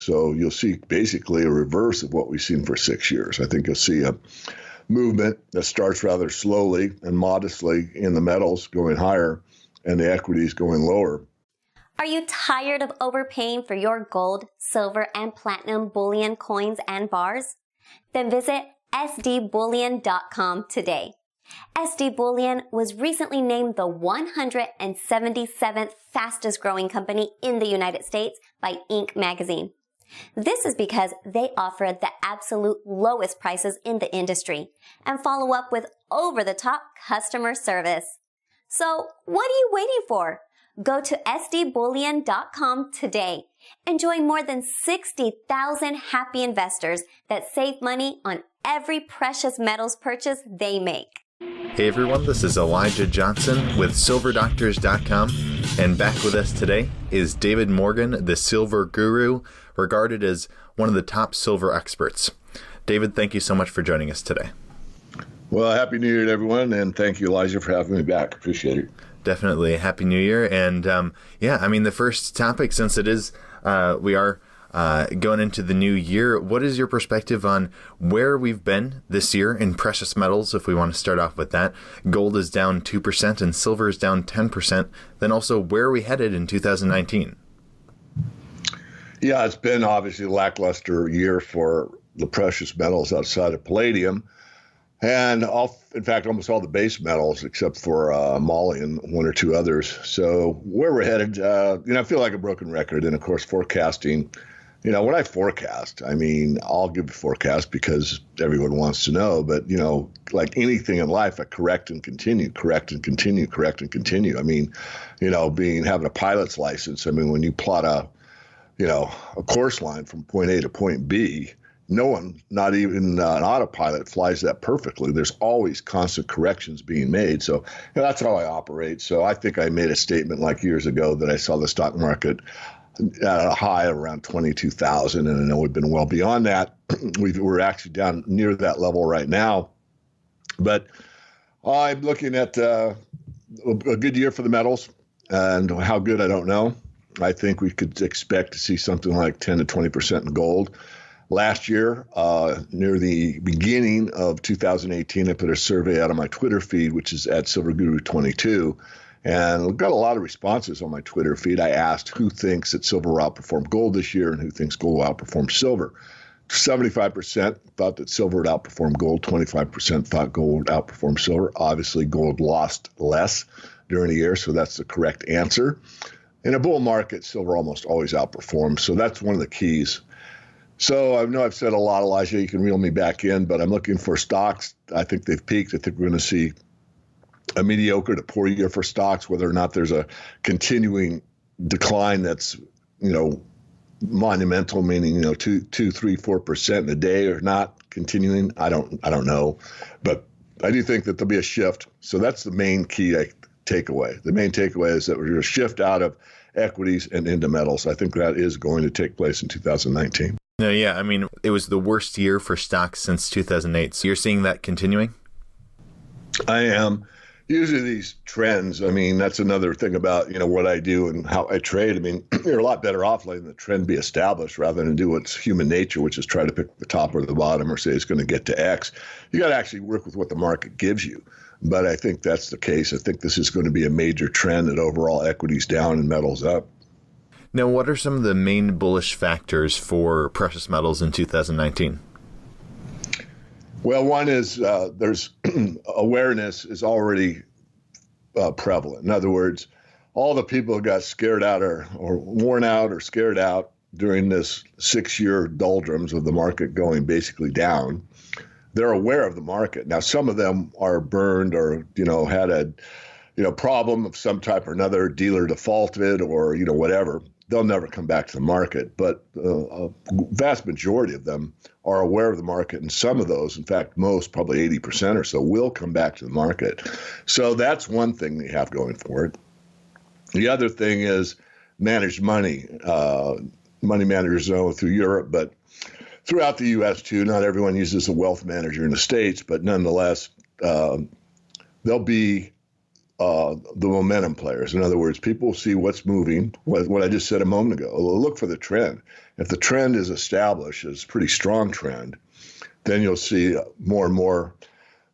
So you'll see basically a reverse of what we've seen for 6 years. I think you'll see a movement that starts rather slowly and modestly in the metals going higher and the equities going lower. Are you tired of overpaying for your gold, silver, and platinum bullion coins and bars? Then visit sdbullion.com today. SD Bullion was recently named the 177th fastest growing company in the United States by Inc. magazine. This is because they offer the absolute lowest prices in the industry and follow up with over-the-top customer service. So what are you waiting for? Go to sdbullion.com today and join more than 60,000 happy investors that save money on every precious metals purchase they make. Hey everyone, this is Elijah Johnson with SilverDoctors.com, and back with us today is David Morgan, the silver guru, regarded as one of the top silver experts. David, thank you so much for joining us today. Well, Happy New Year to everyone, and thank you, Elijah, for having me back. Appreciate it. Definitely. Happy New Year. And the first topic, since it is, we are going into the new year, what is your perspective on where we've been this year in precious metals, if we want to start off with that? Gold is down 2% and silver is down 10%. Then also, where are we headed in 2019? Yeah, it's been obviously a lackluster year for the precious metals outside of palladium. And in fact, almost all the base metals except for moly and one or two others. So where we're headed, I feel like a broken record. And of course, forecasting, when I forecast, I'll give a forecast because everyone wants to know. But, like anything in life, I correct and continue, correct and continue, correct and continue. Having a pilot's license, when you plot a course line from point A to point B, no one, not even an autopilot, flies that perfectly. There's always constant corrections being made. So that's how I operate. So I think I made a statement like years ago that I saw the stock market at a high of around 22,000. And I know we've been well beyond that. We're actually down near that level right now. But I'm looking at a good year for the metals. And how good, I don't know. I think we could expect to see something like 10 to 20% in gold. Last year, near the beginning of 2018, I put a survey out on my Twitter feed, which is at SilverGuru22, and got a lot of responses on my Twitter feed. I asked who thinks that silver will outperform gold this year and who thinks gold will outperform silver. 75% thought that silver would outperform gold. 25% thought gold would outperform silver. Obviously, gold lost less during the year, so that's the correct answer. In a bull market, silver almost always outperforms, so that's one of the keys. So I know I've said a lot, Elijah. You can reel me back in, but I'm looking for stocks. I think they've peaked. I think we're going to see a mediocre to poor year for stocks, whether or not there's a continuing decline that's, monumental, meaning, 2, 3, 4% in a day or not continuing. I don't know. But I do think that there'll be a shift. So that's the main key takeaway. The main takeaway is that we're going to shift out of equities and into metals. I think that is going to take place in 2019. No, yeah. It was the worst year for stocks since 2008. So you're seeing that continuing? I am. Usually these trends, that's another thing about, what I do and how I trade. You're a lot better off letting the trend be established rather than do what's human nature, which is try to pick the top or the bottom or say it's going to get to X. You got to actually work with what the market gives you. But I think that's the case. I think this is going to be a major trend that overall equities down and metals up. Now, what are some of the main bullish factors for precious metals in 2019? Well, one is there's awareness is already prevalent. In other words, all the people who got scared out or worn out or scared out during this 6-year doldrums of the market going basically down, they're aware of the market. Now, some of them are burned or, had a problem of some type or another, dealer defaulted or, whatever. They'll never come back to the market. But a vast majority of them are aware of the market. And some of those, in fact, most, probably 80% or so, will come back to the market. So that's one thing they have going for it. The other thing is managed money. Money managers know through Europe, but throughout the U.S. too. Not everyone uses a wealth manager in the States, but nonetheless, there'll be the momentum players. In other words, people see what's moving, what I just said a moment ago. They'll look for the trend. If the trend is established as a pretty strong trend, then you'll see more and more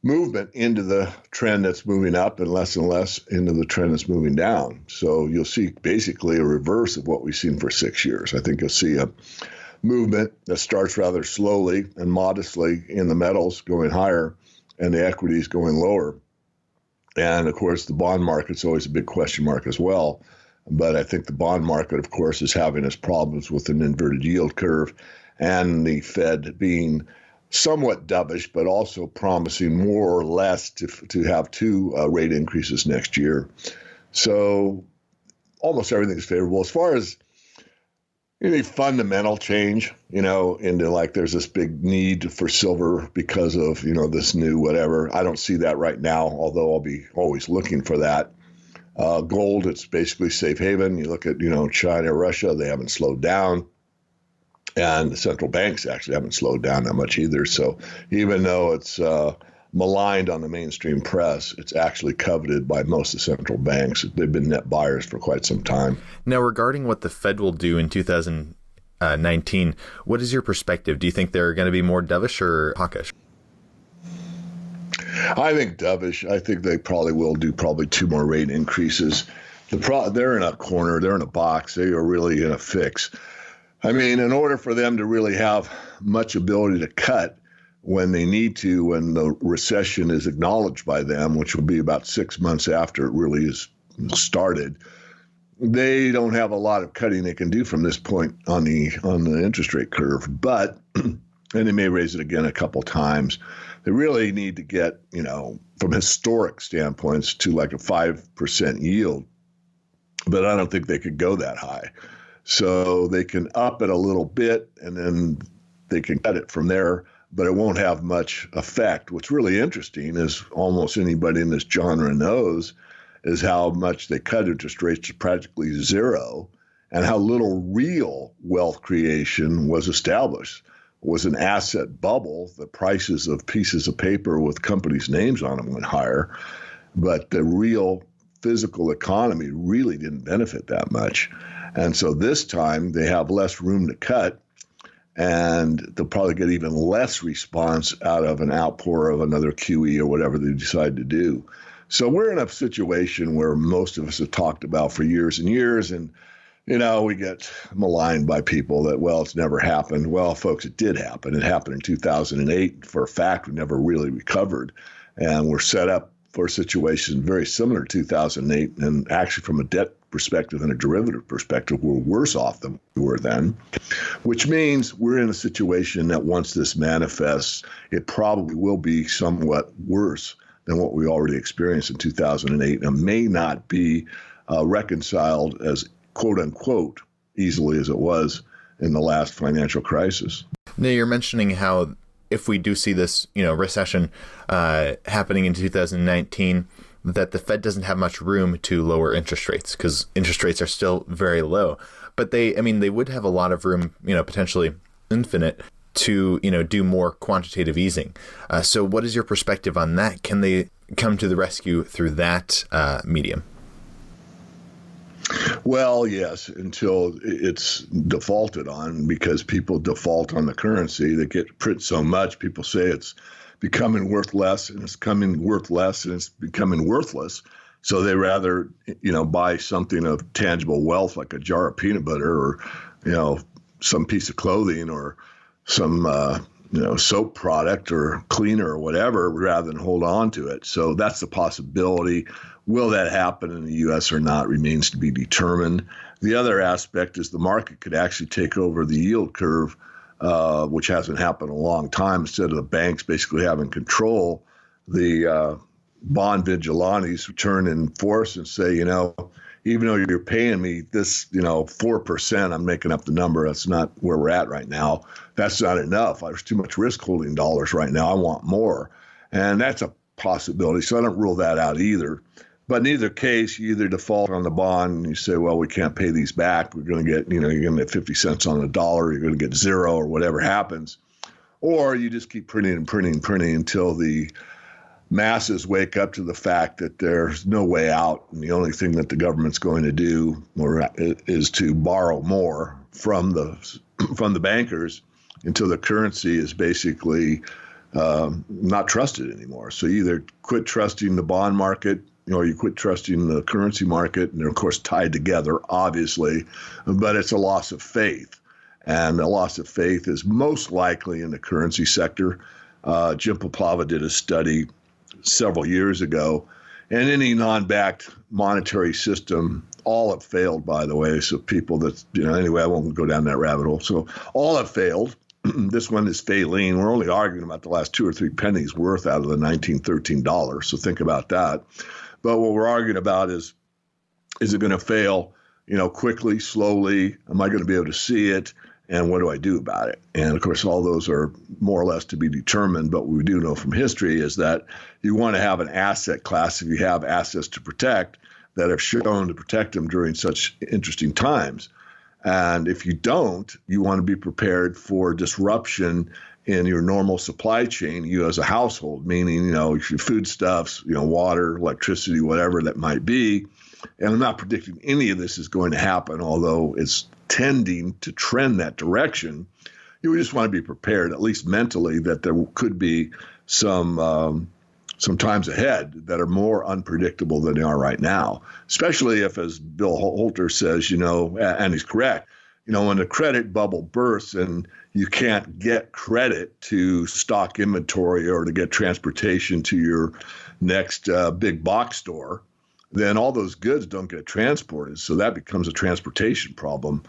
movement into the trend that's moving up and less into the trend that's moving down. So you'll see basically a reverse of what we've seen for 6 years. I think you'll see a movement that starts rather slowly and modestly in the metals going higher and the equities going lower. And of course, the bond market's always a big question mark as well. But I think the bond market, of course, is having its problems with an inverted yield curve and the Fed being somewhat dovish, but also promising more or less to have 2 rate increases next year. So almost everything is favorable. As far as any fundamental change, into like there's this big need for silver because of, this new whatever. I don't see that right now, although I'll be always looking for that. Gold, it's basically safe haven. You look at, China, Russia, they haven't slowed down. And the central banks actually haven't slowed down that much either. So even though it's maligned on the mainstream press, it's actually coveted by most of the central banks. They've been net buyers for quite some time. Now, regarding what the Fed will do in 2019, what is your perspective? Do you think they're going to be more dovish or hawkish? I think dovish. I think they probably will do 2 more rate increases. They're in a corner. They're in a box. They are really in a fix. I mean, in order for them to really have much ability to cut when they need to, when the recession is acknowledged by them, which will be about 6 months after it really is started, they don't have a lot of cutting they can do from this point on the interest rate curve. But, and they may raise it again a couple times, they really need to get, from historic standpoints to like a 5% yield. But I don't think they could go that high. So they can up it a little bit and then they can cut it from there, but it won't have much effect. What's really interesting, as almost anybody in this genre knows, is how much they cut interest rates to practically zero and how little real wealth creation was established. It was an asset bubble. The prices of pieces of paper with companies' names on them went higher, but the real physical economy really didn't benefit that much. And so this time they have less room to cut, and they'll probably get even less response out of an outpour of another QE or whatever they decide to do. So we're in a situation where most of us have talked about for years and years, and we get maligned by people that, well, it's never happened. Well, folks, it did happen. It happened in 2008. For a fact, we never really recovered, and we're set up for a situation very similar to 2008, and actually from a debt perspective and a derivative perspective, we're worse off than we were then, which means we're in a situation that once this manifests, it probably will be somewhat worse than what we already experienced in 2008 and may not be reconciled as quote unquote easily as it was in the last financial crisis. Now, you're mentioning how if we do see this, recession happening in 2019, that the Fed doesn't have much room to lower interest rates because interest rates are still very low. But they would have a lot of room, potentially infinite, to, do more quantitative easing. So what is your perspective on that? Can they come to the rescue through that medium? Well, yes, until it's defaulted on, because people default on the currency. They get print so much, people say it's becoming worth less, and it's becoming worth less, and it's becoming worthless. So they rather, buy something of tangible wealth like a jar of peanut butter or, some piece of clothing or some, soap product or cleaner or whatever, rather than hold on to it. So that's the possibility. Will that happen in the U.S. or not remains to be determined. The other aspect is the market could actually take over the yield curve, which hasn't happened in a long time. Instead of the banks basically having control, the bond vigilantes turn in force and say, even though you're paying me this, 4%, I'm making up the number. That's not where we're at right now. That's not enough. There's too much risk holding dollars right now. I want more. And that's a possibility. So I don't rule that out either. But in either case, you either default on the bond and you say, well, we can't pay these back. We're going to get, you're going to get 50 cents on the dollar. You're going to get zero or whatever happens. Or you just keep printing and printing and printing until the masses wake up to the fact that there's no way out, and the only thing that the government's going to do is to borrow more from the bankers until the currency is basically not trusted anymore. So you either quit trusting the bond market, or you quit trusting the currency market, and they're of course tied together, obviously, but it's a loss of faith. And a loss of faith is most likely in the currency sector. Jim Poplava did a study several years ago, and any non-backed monetary system, all have failed, by the way. So people that, anyway, I won't go down that rabbit hole. So all have failed. This one is failing. We're only arguing about the last 2 or 3 pennies worth out of the $1913. So think about that. But what we're arguing about is it going to fail, quickly, slowly? Am I going to be able to see it? And what do I do about it? And of course, all those are more or less to be determined. But what we do know from history is that you want to have an asset class, if you have assets to protect, that have shown to protect them during such interesting times. And if you don't, you want to be prepared for disruption in your normal supply chain, you as a household, meaning, your foodstuffs, water, electricity, whatever that might be. And I'm not predicting any of this is going to happen, although it's tending to trend that direction. You just want to be prepared, at least mentally, that there could be some times ahead that are more unpredictable than they are right now, especially if, as Bill Holter says, and he's correct, when the credit bubble bursts and you can't get credit to stock inventory or to get transportation to your next big box store, then all those goods don't get transported. So that becomes a transportation problem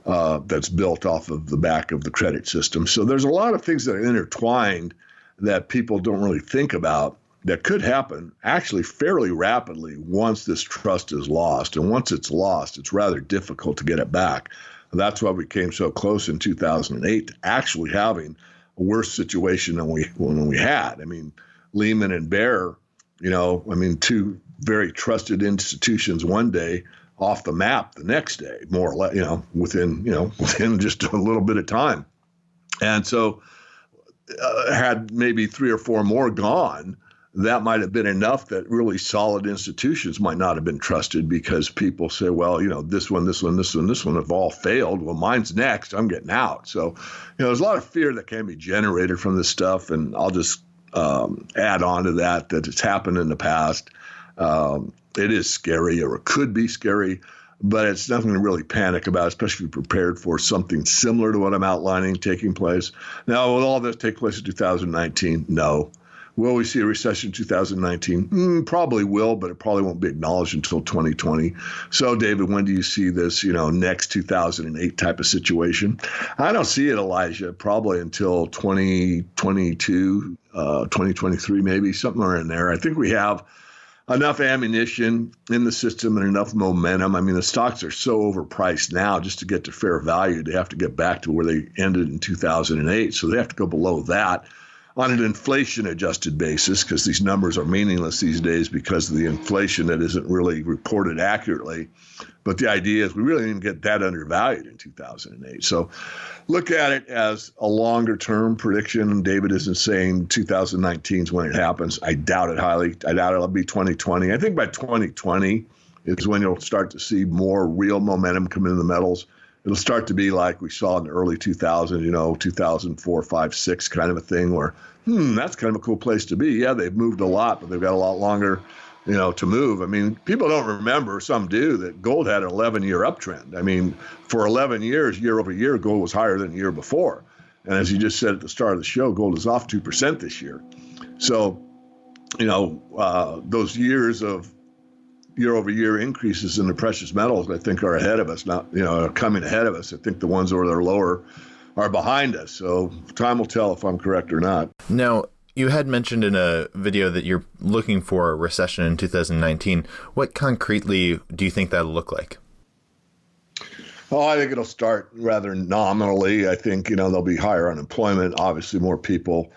that's built off of the back of the credit system. So there's a lot of things that are intertwined that people don't really think about that could happen actually fairly rapidly once this trust is lost. And once it's lost, it's rather difficult to get it back. And that's why we came so close in 2008 to actually having a worse situation than we had. I mean, Lehman and Bear, two very trusted institutions one day, off the map the next day, more or less, within just a little bit of time. And so had maybe 3 or 4 more gone, that might have been enough that really solid institutions might not have been trusted, because people say, well, this one have all failed. Well, mine's next. I'm getting out. So, there's a lot of fear that can be generated from this stuff. And I'll just add on to that it's happened in the past. It is scary, or it could be scary, but it's nothing to really panic about, especially if you're prepared for something similar to what I'm outlining taking place. Now, will all this take place in 2019? No. Will we see a recession in 2019? Probably will, but it probably won't be acknowledged until 2020. So, David, when do you see this, next 2008 type of situation? I don't see it, Elijah, probably until 2022, 2023, maybe, somewhere in there. I think we have enough ammunition in the system and enough momentum. I mean, the stocks are so overpriced now, just to get to fair value, they have to get back to where they ended in 2008. So they have to go below that on an inflation-adjusted basis, because these numbers are meaningless these days because of the inflation that isn't really reported accurately. But the idea is we really didn't get that undervalued in 2008. So look at it as a longer-term prediction. David isn't saying 2019 is when it happens. I doubt it highly. I doubt it'll be 2020. I think by 2020 is when you'll start to see more real momentum come into the metals. It'll start to be like we saw in the early 2000s, 2004, 5, 6 kind of a thing where, that's kind of a cool place to be. Yeah, they've moved a lot, but they've got a lot longer, to move. I mean, people don't remember, some do, that gold had an 11-year uptrend. I mean, for 11 years, year over year, gold was higher than the year before. And as you just said at the start of the show, gold is off 2% this year. So, those years of year-over-year increases in the precious metals, I think, are ahead of us, are coming ahead of us. I think the ones that are lower are behind us. So time will tell if I'm correct or not. Now, you had mentioned in a video that you're looking for a recession in 2019. What concretely do you think that'll look like? Oh, I think it'll start rather nominally. I think, there'll be higher unemployment, obviously more people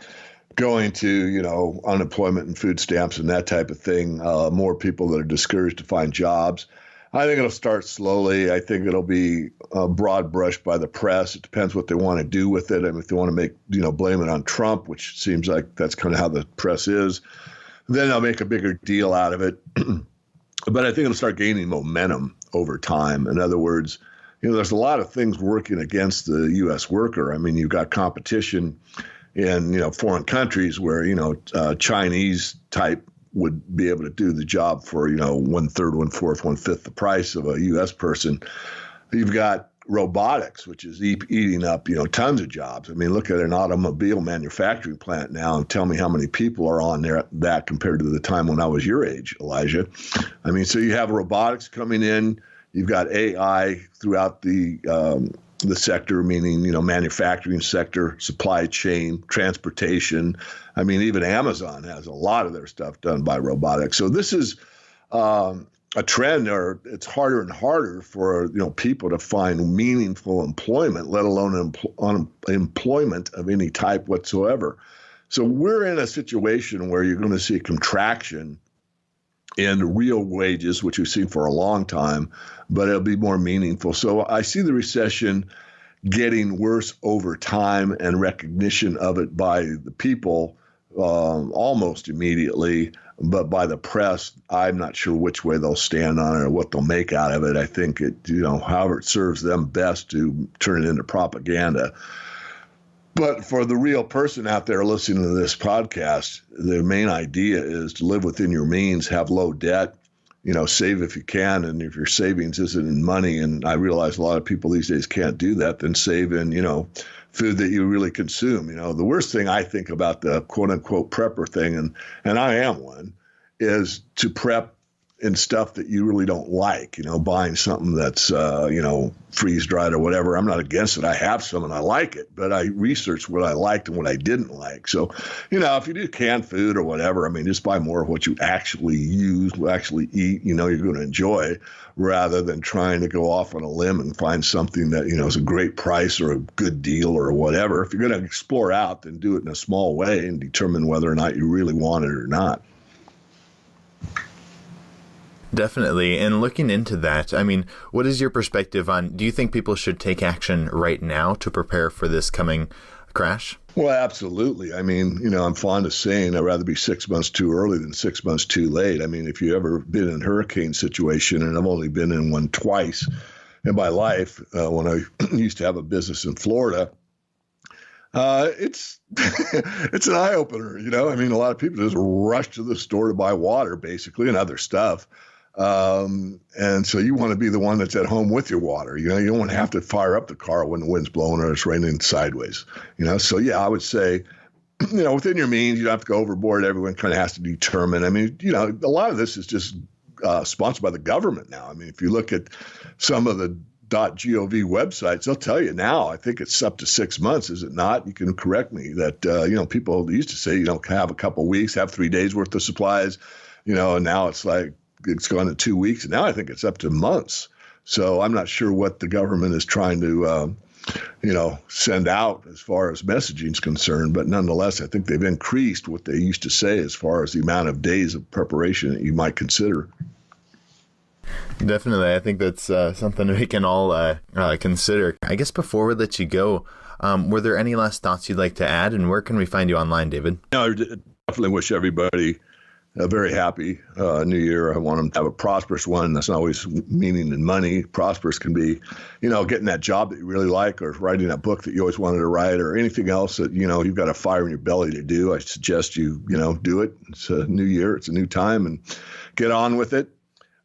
going to, unemployment and food stamps and that type of thing, more people that are discouraged to find jobs. I think it'll start slowly. I think it'll be broad brushed by the press. It depends what they want to do with it. I mean, if they want to blame it on Trump, which seems like that's kind of how the press is, then they'll make a bigger deal out of it. But I think it'll start gaining momentum over time. In other words, there's a lot of things working against the U.S. worker. I mean, you've got competition in, foreign countries where, Chinese type would be able to do the job for, 1/3, 1/4, 1/5 the price of a U.S. person. You've got robotics, which is eating up, tons of jobs. I mean, look at an automobile manufacturing plant now and tell me how many people are on there that compared to the time when I was your age, Elijah. I mean, so you have robotics coming in. You've got AI throughout the sector, meaning, manufacturing sector, supply chain, transportation. I mean, even Amazon has a lot of their stuff done by robotics. So this is a trend, or it's harder and harder for people to find meaningful employment, let alone unemployment of any type whatsoever. So we're in a situation where you're going to see a contraction in real wages, which we've seen for a long time, but it'll be more meaningful. So I see the recession getting worse over time and recognition of it by the people almost immediately, but by the press, I'm not sure which way they'll stand on it or what they'll make out of it. I think it, however it serves them best to turn it into propaganda. But for the real person out there listening to this podcast, the main idea is to live within your means, have low debt, save if you can. And if your savings isn't in money, and I realize a lot of people these days can't do that, then save in, food that you really consume. The worst thing I think about the quote unquote prepper thing, and I am one, is to prep in stuff that you really don't like, buying something that's, freeze dried or whatever. I'm not against it. I have some and I like it, but I researched what I liked and what I didn't like. So, if you do canned food or whatever, I mean, just buy more of what you actually use, actually eat, you're going to enjoy, rather than trying to go off on a limb and find something that, is a great price or a good deal or whatever. If you're going to explore out, then do it in a small way and determine whether or not you really want it or not. Definitely. And looking into that, I mean, what is your perspective on, do you think people should take action right now to prepare for this coming crash? Well, absolutely. I mean, I'm fond of saying I'd rather be 6 months too early than 6 months too late. I mean, if you've ever been in a hurricane situation, and I've only been in one twice in my life, when I used to have a business in Florida, it's it's an eye opener. I mean, a lot of people just rush to the store to buy water, basically, and other stuff. And so you want to be the one that's at home with your water. You don't want to have to fire up the car when the wind's blowing or it's raining sideways. So yeah, I would say, within your means, you don't have to go overboard. Everyone kind of has to determine. I mean, a lot of this is just sponsored by the government now. I mean, if you look at some of the .gov websites, they'll tell you now, I think it's up to 6 months, is it not? You can correct me, that, people used to say, have a couple of weeks, have 3 days worth of supplies, and now it's like, it's gone to 2 weeks. And now I think it's up to months. So I'm not sure what the government is trying to, send out as far as messaging is concerned. But nonetheless, I think they've increased what they used to say as far as the amount of days of preparation that you might consider. Definitely. I think that's something we can all consider. I guess before we let you go, were there any last thoughts you'd like to add? And where can we find you online, David? I definitely wish everybody a very happy new year. I want them to have a prosperous one. That's not always meaning in money. Prosperous can be, getting that job that you really like, or writing that book that you always wanted to write, or anything else that, you've got a fire in your belly to do. I suggest you, do it. It's a new year. It's a new time, and get on with it.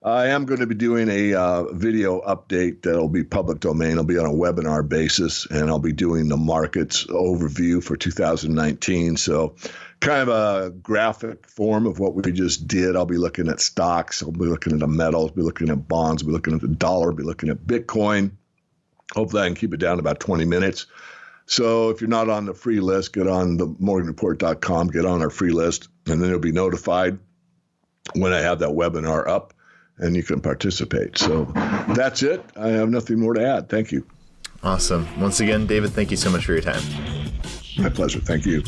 I am going to be doing a video update that'll be public domain. It'll be on a webinar basis, and I'll be doing the markets overview for 2019. So kind of a graphic form of what we just did. I'll be looking at stocks. I'll be looking at the metals, be looking at bonds, be looking at the dollar, be looking at Bitcoin. Hopefully I can keep it down to about 20 minutes. So if you're not on the free list, get on the morganreport.com, get on our free list, and then you'll be notified when I have that webinar up, and you can participate. So that's it. I have nothing more to add. Thank you. Awesome. Once again, David, thank you so much for your time. My pleasure. Thank you.